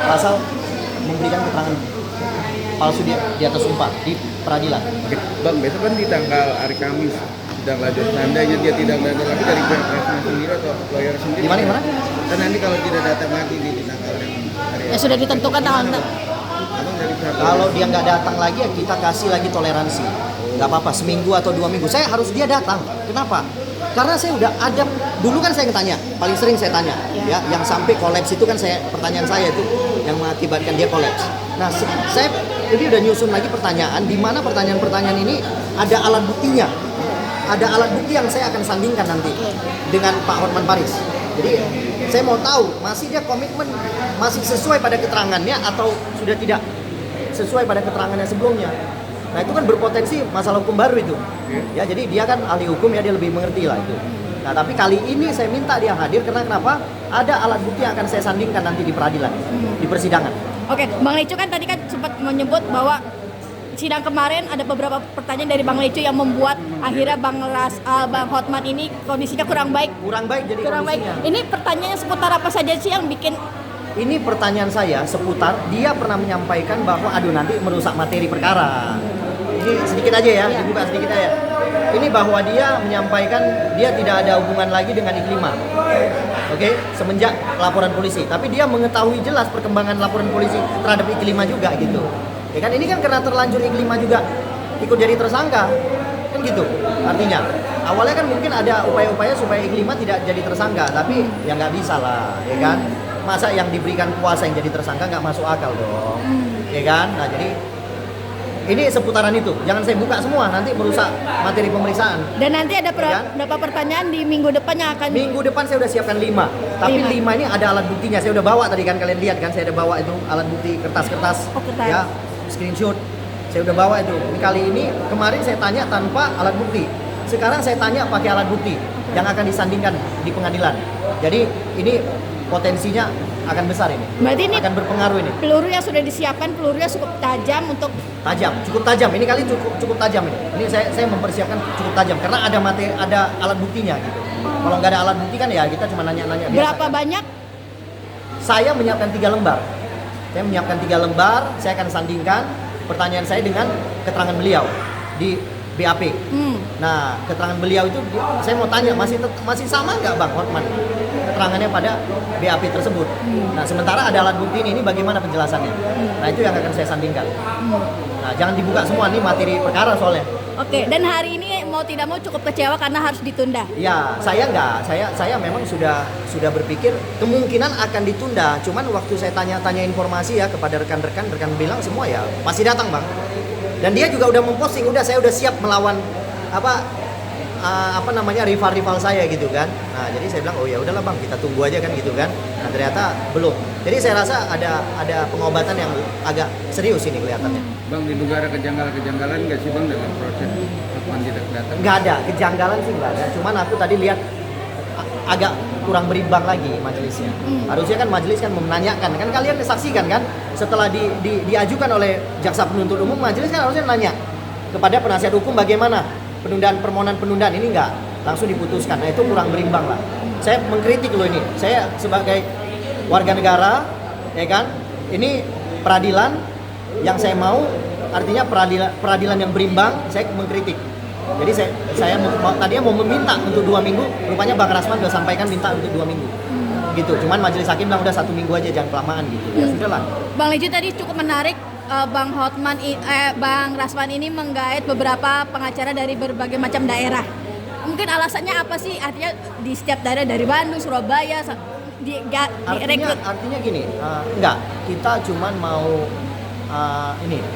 pasal memberikan keterangan palsu di atas sumpah di peradilan. Oke, Bang, besok kan di tanggal hari Kamis sidang lanjut. Seandainya dia tidak datang lagi dari pihak Rasman sendiri atau lawyer sendiri. Gimana? Dan nanti kalau tidak datang lagi di tanggal yang hari Ya sudah ditentukan tanggal. Abang dari pihak Kalau dia nggak datang lagi, ya kita kasih lagi toleransi. Nggak apa-apa, seminggu atau 2 minggu. Saya harus dia datang. Kenapa? Karena saya udah ada, dulu kan saya tanya, paling sering saya tanya, ya, yang sampai kolaps itu kan pertanyaan saya itu yang mengakibatkan dia kolaps. Nah, saya ini udah nyusun lagi pertanyaan, di mana pertanyaan-pertanyaan ini ada alat buktinya, ada alat bukti yang saya akan sandingkan nanti dengan Pak Hotman Paris. Jadi saya mau tahu masih dia komitmen, masih sesuai pada keterangannya atau sudah tidak sesuai pada keterangannya sebelumnya. Nah itu kan berpotensi masalah hukum baru itu. Ya jadi dia kan ahli hukum ya, dia lebih mengerti lah itu. Nah tapi kali ini saya minta dia hadir karena kenapa? Ada alat bukti yang akan saya sandingkan nanti di peradilan, di persidangan. Oke, Bang Lecu kan tadi kan sempat menyebut bahwa sidang kemarin ada beberapa pertanyaan dari Bang Lecu yang membuat akhirnya Bang Hotman ini kondisinya kurang baik. Kurang baik jadi Kurang baik. kondisinya. Ini pertanyaannya seputar apa saja sih yang bikin? Ini pertanyaan saya seputar dia pernah menyampaikan bahwa aduh nanti merusak materi perkara. Ini sedikit aja ya, dibuka sedikit aja. Ini bahwa dia menyampaikan dia tidak ada hubungan lagi dengan Iklima. Oke, semenjak laporan polisi. Tapi dia mengetahui jelas perkembangan laporan polisi terhadap Iklima juga gitu. Ya kan ini kan karena terlanjur Iklima juga ikut jadi tersangka. Kan gitu. Artinya awalnya kan mungkin ada upaya-upaya supaya Iklima tidak jadi tersangka, tapi ya nggak bisa lah, ya kan? Masa yang diberikan kuasa yang jadi tersangka nggak masuk akal dong, ya kan? Nah jadi ini seputaran itu, jangan saya buka semua nanti merusak materi pemeriksaan. Dan nanti ada Ya. berapa pertanyaan di minggu depan yang akan Minggu depan saya udah siapkan 5, tapi 5 ini ada alat buktinya. Saya udah bawa tadi kan, kalian lihat kan, saya udah bawa itu alat bukti kertas-kertas, Oh, kertas. ya screenshot. Saya udah bawa itu. Ini kali ini kemarin saya tanya tanpa alat bukti. Sekarang saya tanya pakai alat bukti yang akan disandingkan di pengadilan. Jadi ini potensinya akan besar ini. Berarti ini akan berpengaruh ini. peluru yang sudah disiapkan, pelurunya cukup tajam untuk Tajam, cukup tajam. Ini kali cukup tajam ini. Ini saya mempersiapkan cukup tajam karena ada ada alat buktinya gitu. Kalau nggak ada alat bukti kan ya kita cuma nanya-nanya biasa. berapa banyak? Saya menyiapkan 3 lembar. Saya menyiapkan 3 lembar. Saya akan sandingkan pertanyaan saya dengan keterangan beliau di BAP. Nah, keterangan beliau itu saya mau tanya masih sama nggak Bang Hotman keterangannya pada BAP tersebut. Nah, sementara ada alat bukti ini bagaimana penjelasannya. Nah, itu yang akan saya sandingkan. Nah, jangan dibuka semua nih materi perkara soalnya. Oke, dan hari ini mau tidak mau cukup kecewa karena harus ditunda. Ya, saya enggak. Saya memang sudah berpikir kemungkinan akan ditunda. Cuman waktu saya tanya informasi ya kepada rekan bilang semua ya pasti datang, Bang. Dan dia juga udah memposting, saya udah siap melawan rival saya gitu kan. Nah, jadi saya bilang, oh ya udahlah Bang, kita tunggu aja kan gitu kan. Nah, ternyata belum. Jadi saya rasa ada pengobatan yang agak serius ini kelihatannya. Bang, diduga ada kejanggalan nggak sih Bang dalam proses Hotman tidak datang? Nggak ada, kejanggalan sih nggak ada. Cuman aku tadi lihat agak kurang berimbang lagi majelisnya. Harusnya kan majelis kan menanyakan, kan kalian saksikan kan setelah diajukan oleh jaksa penuntut umum, majelis kan harusnya nanya kepada penasihat hukum bagaimana permohonan penundaan ini enggak langsung diputuskan. Nah itu kurang berimbang lah. Saya mengkritik loh ini. Saya sebagai warga negara, ya kan, ini peradilan yang saya mau, artinya peradilan yang berimbang. Saya mengkritik. Jadi saya tadinya mau meminta untuk 2 minggu, rupanya Bang Rasman udah sampaikan minta untuk 2 minggu. Gitu. Cuman majelis hakim bilang udah 1 minggu aja, jangan kelamaan gitu. Ya sudahlah. Bang Leju tadi cukup menarik, Bang Rasman ini menggait beberapa pengacara dari berbagai macam daerah. Mungkin alasannya apa sih? Artinya di setiap daerah dari Bandung, Surabaya direkrut. Artinya gini, enggak, kita cuman mau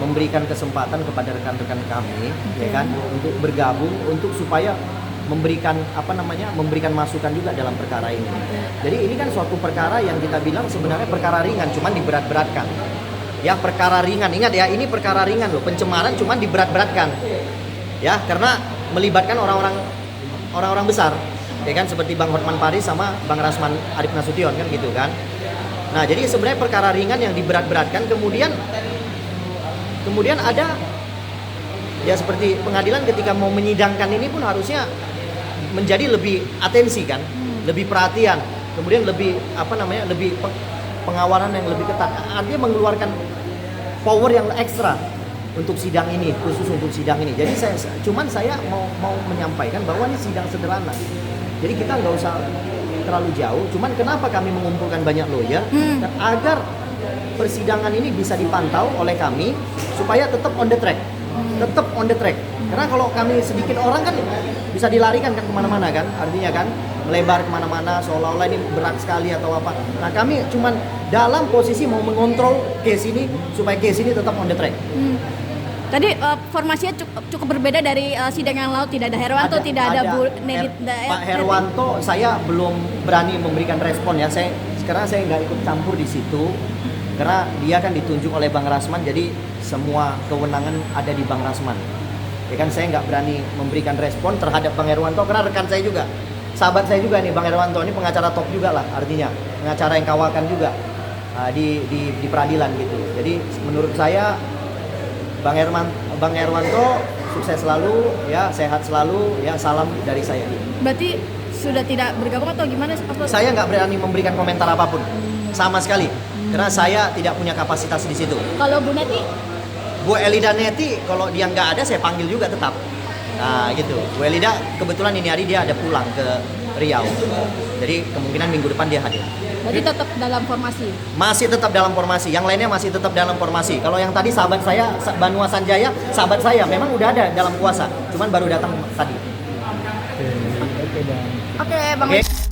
memberikan kesempatan kepada rekan-rekan kami, ya kan, untuk bergabung, untuk supaya memberikan masukan juga dalam perkara ini. Jadi ini kan suatu perkara yang kita bilang sebenarnya perkara ringan, cuman diberat-beratkan. Ya, perkara ringan, ingat ya, ini perkara ringan loh, pencemaran cuman diberat-beratkan. Ya, karena melibatkan orang-orang besar, ya kan, seperti Bang Hotman Paris sama Bang Rasman Arief Nasution kan gitu kan. Nah, jadi sebenarnya perkara ringan yang diberat-beratkan, kemudian ada ya seperti pengadilan ketika mau menyidangkan ini pun harusnya menjadi lebih atensi kan, lebih perhatian, kemudian lebih pengawalan yang lebih ketat. Artinya mengeluarkan power yang ekstra untuk sidang ini, khusus untuk sidang ini. Jadi saya mau menyampaikan bahwa ini sidang sederhana. Jadi kita nggak usah terlalu jauh. Cuman kenapa kami mengumpulkan banyak lawyer agar persidangan ini bisa dipantau oleh kami supaya tetap on the track, tetap on the track. Karena kalau kami sedikit orang kan bisa dilarikan kan kemana-mana kan, artinya kan melebar kemana-mana seolah-olah ini berat sekali atau apa. Nah kami cuman dalam posisi mau mengontrol case ini supaya case ini tetap on the track. Tadi formasinya cukup berbeda dari sidang yang lalu, tidak ada Herwanto, tidak ada Bu Nedit. Pak Herwanto saya belum berani memberikan respon ya. Sekarang saya nggak ikut campur di situ karena dia kan ditunjuk oleh Bang Rasman, jadi semua kewenangan ada di Bang Rasman. Ya kan saya nggak berani memberikan respon terhadap Bang Herwanto karena rekan saya juga, sahabat saya juga nih Bang Herwanto ini pengacara top juga lah, artinya pengacara yang kawakan juga di peradilan gitu. Jadi menurut saya Bang Herwanto sukses selalu ya, sehat selalu ya, salam dari saya. Berarti sudah tidak bergabung atau gimana? Saya nggak berani memberikan komentar apapun sama sekali karena saya tidak punya kapasitas di situ. Kalau Bu Neti? Bu Elida Neti kalau dia nggak ada saya panggil juga tetap. Nah gitu. Bu Elida kebetulan ini hari dia ada pulang ke Riau. Jadi kemungkinan minggu depan dia hadir. Berarti tetap dalam formasi? Masih tetap dalam formasi. Yang lainnya masih tetap dalam formasi. Kalau yang tadi sahabat saya Banua Sanjaya, sahabat saya memang udah ada dalam kuasa, cuman baru datang tadi. Oke, Bang. Oke, Bang. Oke.